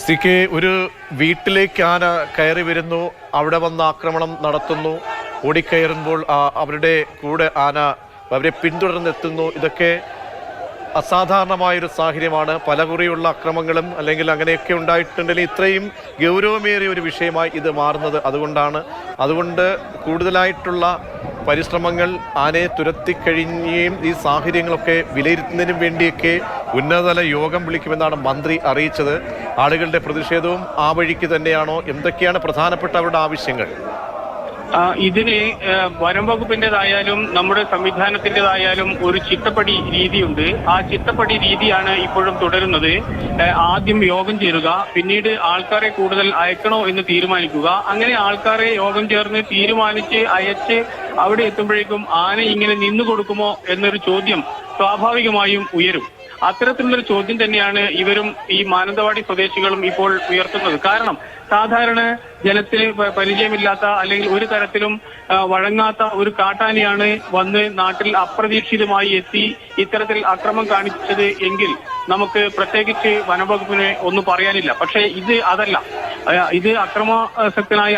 സിക്ക് ഒരു വീട്ടിലേക്ക് ആന കയറി വരുന്നു, അവിടെ വന്ന് ആക്രമണം നടത്തുന്നു, ഓടിക്കയറുമ്പോൾ അവരുടെ കൂടെ ആന അവരെ പിന്തുടർന്നെത്തുന്നു. ഇതൊക്കെ അസാധാരണമായൊരു സാഹചര്യമാണ്. പലകുറിയുള്ള അക്രമങ്ങളും അല്ലെങ്കിൽ അങ്ങനെയൊക്കെ ഉണ്ടായിട്ടുണ്ടെങ്കിൽ ഇത്രയും ഗൗരവമേറിയ ഒരു വിഷയമായി ഇത് മാറുന്നത് അതുകൊണ്ട് കൂടുതലായിട്ടുള്ള പരിശ്രമങ്ങൾ ആനയെ തുരത്തിക്കഴിഞ്ഞും ഈ സാഹചര്യങ്ങളൊക്കെ വിലയിരുത്തുന്നതിനും വേണ്ടിയൊക്കെ ഉന്നതതല യോഗം വിളിക്കുമെന്നാണ് മന്ത്രി അറിയിച്ചത്. ആളുകളുടെ പ്രതിഷേധവും ആ വഴിക്ക് തന്നെയാണോ? എന്തൊക്കെയാണ് പ്രധാനപ്പെട്ട അവരുടെ ആവശ്യങ്ങൾ? ഇതിന് വനം വകുപ്പിൻ്റെതായാലും നമ്മുടെ സംവിധാനത്തിൻ്റെതായാലും ഒരു ചിട്ടപ്പടി രീതിയുണ്ട്. ആ ചിട്ടപ്പടി രീതിയാണ് ഇപ്പോഴും തുടരുന്നത്. ആദ്യം യോഗം ചേരുക, പിന്നീട് ആൾക്കാരെ കൂടുതൽ അയക്കണോ എന്ന് തീരുമാനിക്കുക. അങ്ങനെ ആൾക്കാരെ യോഗം ചേർന്ന് തീരുമാനിച്ച് അയച്ച് അവിടെ എത്തുമ്പോഴേക്കും ആന ഇങ്ങനെ നിന്നു കൊടുക്കുമോ എന്നൊരു ചോദ്യം സ്വാഭാവികമായും ഉയരും. അത്തരത്തിലുള്ളൊരു ചോദ്യം തന്നെയാണ് ഇവരും ഈ മാനന്തവാടി സ്വദേശികളും ഇപ്പോൾ ഉയർത്തുന്നത്. കാരണം സാധാരണ ജനത്തിന് പരിചയമില്ലാത്ത അല്ലെങ്കിൽ ഒരു തരത്തിലും വഴങ്ങാത്ത ഒരു കാട്ടാനയാണ് വന്ന് നാട്ടിൽ അപ്രതീക്ഷിതമായി എത്തി ഇത്തരത്തിൽ അക്രമം കാണിച്ചത് എങ്കിൽ നമുക്ക് പ്രത്യേകിച്ച് വനംവകുപ്പിനെ ഒന്നും പറയാനില്ല. പക്ഷേ ഇത് അതല്ല. ഇത് അക്രമാസക്തനായ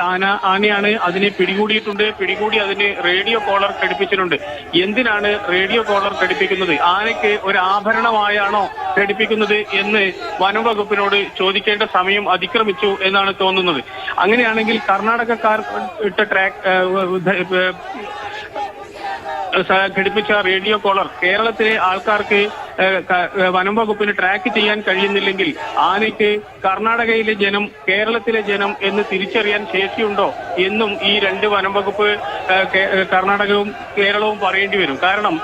ആനയാണ്. അതിനെ പിടികൂടിയിട്ടുണ്ട്. പിടികൂടി അതിന് റേഡിയോ കോളർ ഘടിപ്പിച്ചിട്ടുണ്ട്. എന്തിനാണ് റേഡിയോ കോളർ ഘടിപ്പിക്കുന്നത്? ആനയ്ക്ക് ഒരു ആഭരണമായാണോ ഘടിപ്പിക്കുന്നത് എന്ന് വനംവകുപ്പിനോട് ചോദിക്കേണ്ട സമയം അതിക്രമിച്ചു എന്നാണ് തോന്നുന്നത്. അങ്ങനെയാണെങ്കിൽ കർണാടകക്കാർ ഇട്ട ഘടിപ്പിച്ച റേഡിയോ കോളർ കേരളത്തിലെ ആൾക്കാർക്ക് വനം വകുപ്പിന് ട്രാക്ക് ചെയ്യാൻ കഴിയുന്നില്ലെങ്കിൽ ആനയ്ക്ക് കർണാടകയിലെ ജനം കേരളത്തിലെ ജനം എന്ന് തിരിച്ചറിയാൻ ശേഷിയുണ്ടോ എന്നും ഈ രണ്ട് വനം വകുപ്പ് കർണാടകവും കേരളവും പറയേണ്ടി വരും. കാരണം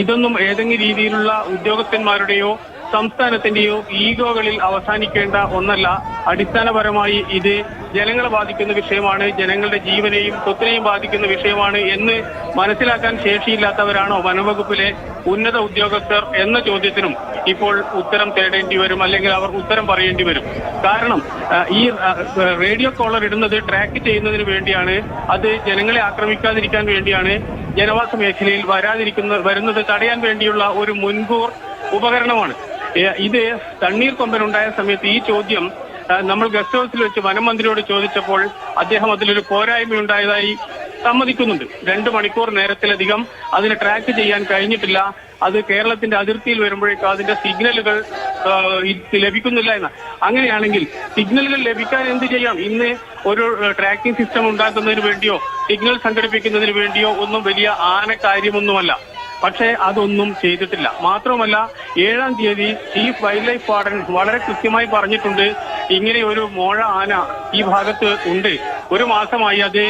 ഇതൊന്നും ഏതെങ്കിലും രീതിയിലുള്ള ഉദ്യോഗസ്ഥന്മാരുടെയോ സംസ്ഥാനത്തിന്റെയോ ഈഗോകളിൽ അവസാനിക്കേണ്ട ഒന്നല്ല. അടിസ്ഥാനപരമായി ഇത് ജനങ്ങളെ ബാധിക്കുന്ന വിഷയമാണ്, ജനങ്ങളുടെ ജീവനെയും സ്വത്തിനെയും ബാധിക്കുന്ന വിഷയമാണ് എന്ന് മനസ്സിലാക്കാൻ ശേഷിയില്ലാത്തവരാണോ വനംവകുപ്പിലെ ഉന്നത ഉദ്യോഗസ്ഥർ എന്ന ചോദ്യത്തിനും ഇപ്പോൾ ഉത്തരം തേടേണ്ടി വരും, അല്ലെങ്കിൽ അവർ ഉത്തരം പറയേണ്ടി വരും. കാരണം ഈ റേഡിയോ കോളർ ഇടുന്നത് ട്രാക്ക് ചെയ്യുന്നതിന് വേണ്ടിയാണ്. അത് ജനങ്ങളെ ആക്രമിക്കാതിരിക്കാൻ വേണ്ടിയാണ്. ജനവാസ മേഖലയിൽ വരുന്നത് തടയാൻ വേണ്ടിയുള്ള ഒരു മുൻകൂർ ഉപകരണമാണ്. ഇത് തണ്ണീർക്കൊമ്പനുണ്ടായ സമയത്ത് ഈ ചോദ്യം നമ്മൾ ഗസ്റ്റ് ഹൗസിൽ വെച്ച് വനം മന്ത്രിയോട് ചോദിച്ചപ്പോൾ അദ്ദേഹം അതിലൊരു പോരായ്മയുണ്ടായതായി സമ്മതിക്കുന്നുണ്ട്. 2 മണിക്കൂർ നേരത്തിലധികം അതിന് ട്രാക്ക് ചെയ്യാൻ കഴിഞ്ഞിട്ടില്ല. അത് കേരളത്തിന്റെ അതിർത്തിയിൽ വരുമ്പോഴേക്കും അതിന്റെ സിഗ്നലുകൾ ലഭിക്കുന്നില്ല എന്ന്. അങ്ങനെയാണെങ്കിൽ സിഗ്നലുകൾ ലഭിക്കാൻ എന്ത് ചെയ്യാം? ഇന്ന് ഒരു ട്രാക്കിംഗ് സിസ്റ്റം ഉണ്ടാക്കുന്നതിന് വേണ്ടിയോ സിഗ്നൽ സംഘടിപ്പിക്കുന്നതിന് വേണ്ടിയോ ഒന്നും വലിയ കാര്യമൊന്നുമല്ല. പക്ഷേ അതൊന്നും ചെയ്തിട്ടില്ല. മാത്രമല്ല 7-ാം തീയതി ചീഫ് വൈൽഡ് ലൈഫ് വാർഡൻ വളരെ കൃത്യമായി പറഞ്ഞിട്ടുണ്ട്, ഇങ്ങനെ ഒരു മോഴ ആന ഈ ഭാഗത്ത് ഉണ്ട്, 1 മാസമായി അത്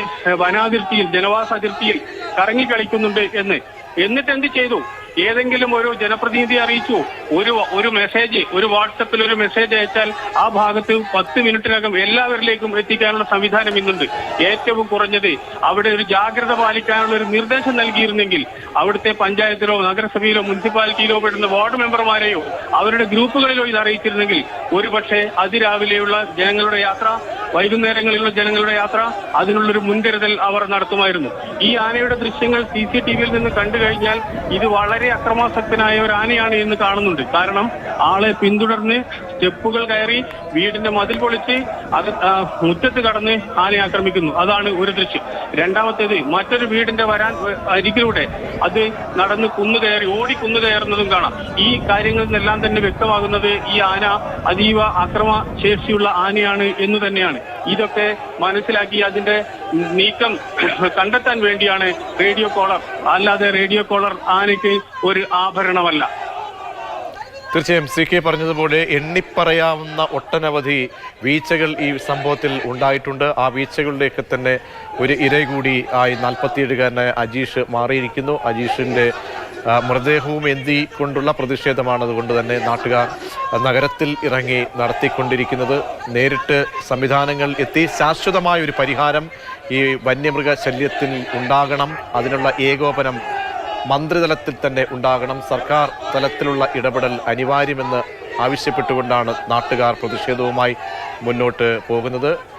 വനാതിർത്തിയിൽ ജനവാസ അതിർത്തിയിൽ കറങ്ങിക്കളിക്കുന്നുണ്ട് എന്ന്. എന്നിട്ട് എന്ത് ചെയ്തു? ഏതെങ്കിലും ഒരു ജനപ്രതിനിധി അറിയിച്ചു? ഒരു മെസ്സേജ്, ഒരു വാട്സപ്പിൽ ഒരു മെസ്സേജ് അയച്ചാൽ ആ ഭാഗത്ത് 10 മിനിറ്റിനകം എല്ലാവരിലേക്കും എത്തിക്കാനുള്ള സംവിധാനം ഇന്നുണ്ട്. ഏറ്റവും കുറഞ്ഞത് അവിടെ ഒരു ജാഗ്രത പാലിക്കാനുള്ള ഒരു നിർദ്ദേശം നൽകിയിരുന്നെങ്കിൽ അവിടുത്തെ പഞ്ചായത്തിലോ നഗരസഭയിലോ മുനിസിപ്പാലിറ്റിയിലോ പെടുന്ന വാർഡ് മെമ്പർമാരെയോ അവരുടെ ഗ്രൂപ്പുകളിലോ ഇത് അറിയിച്ചിരുന്നെങ്കിൽ ഒരുപക്ഷെ അതിരാവിലെയുള്ള ജനങ്ങളുടെ യാത്ര, വൈകുന്നേരങ്ങളിലുള്ള ജനങ്ങളുടെ യാത്ര, അതിനുള്ളൊരു മുൻകരുതൽ അവർ നടത്തുമായിരുന്നു. ഈ ആനയുടെ ദൃശ്യങ്ങൾ CCTV-യിൽ നിന്ന് കണ്ടു കഴിഞ്ഞാൽ ഇത് വളരെ അക്രമാസക്തനായ ഒരു ആനയാണ് എന്ന് കാണുന്നുണ്ട്. കാരണം ആളെ പിന്തുടർന്ന് സ്റ്റെപ്പുകൾ കയറി വീടിന്റെ മതിൽ പൊളിച്ച് അത് മുറ്റത്ത് കടന്ന് ആനയെ ആക്രമിക്കുന്നു. അതാണ് ഒരു ദൃശ്യം. രണ്ടാമത്തേത് മറ്റൊരു വീടിന്റെ അരികിലൂടെ അത് നടന്ന് ഓടി കുന്നു കയറുന്നതും കാണാം. ഈ കാര്യങ്ങളിൽ നിന്നെല്ലാം തന്നെ വ്യക്തമാകുന്നത് ഈ ആന അതീവ അക്രമശേഷിയുള്ള ആനയാണ് എന്ന് തന്നെയാണ്. ഇതൊക്കെ മനസ്സിലാക്കി അതിന്റെ നീക്കം കണ്ടെത്താൻ വേണ്ടിയാണ് റേഡിയോ കോളർ. അല്ലാതെ റേഡിയോ കോളർ ആനയ്ക്ക് ഒരു ആഭരണമല്ല. തീർച്ചയായും CK പറഞ്ഞതുപോലെ എണ്ണിപ്പറയാവുന്ന ഒട്ടനവധി വീഴ്ചകൾ ഈ സംഭവത്തിൽ ഉണ്ടായിട്ടുണ്ട്. ആ വീഴ്ചകളുടെയൊക്കെ തന്നെ ഒരു ഇര കൂടി ആയി 47-കാരനായ അജീഷ് മാറിയിരിക്കുന്നു. അജീഷിൻ്റെ മൃതദേഹവും കൊണ്ടുള്ള പ്രതിഷേധമാണ്. അതുകൊണ്ട് തന്നെ നാട്ടുകാർ നഗരത്തിൽ ഇറങ്ങി നടത്തിക്കൊണ്ടിരിക്കുന്നത്. നേരിട്ട് സംവിധാനങ്ങൾ എത്തി ശാശ്വതമായ ഒരു പരിഹാരം ഈ വന്യമൃഗ ശല്യത്തിൽ ഉണ്ടാകണം. അതിനുള്ള ഏകോപനം മന്ത്രിതലത്തിൽ തന്നെ ഉണ്ടാകണം. സർക്കാർ തലത്തിലുള്ള ഇടപെടൽ അനിവാര്യമെന്ന് ആവശ്യപ്പെട്ടുകൊണ്ടാണ് നാട്ടുകാർ പ്രതിഷേധവുമായി മുന്നോട്ട് പോകുന്നത്.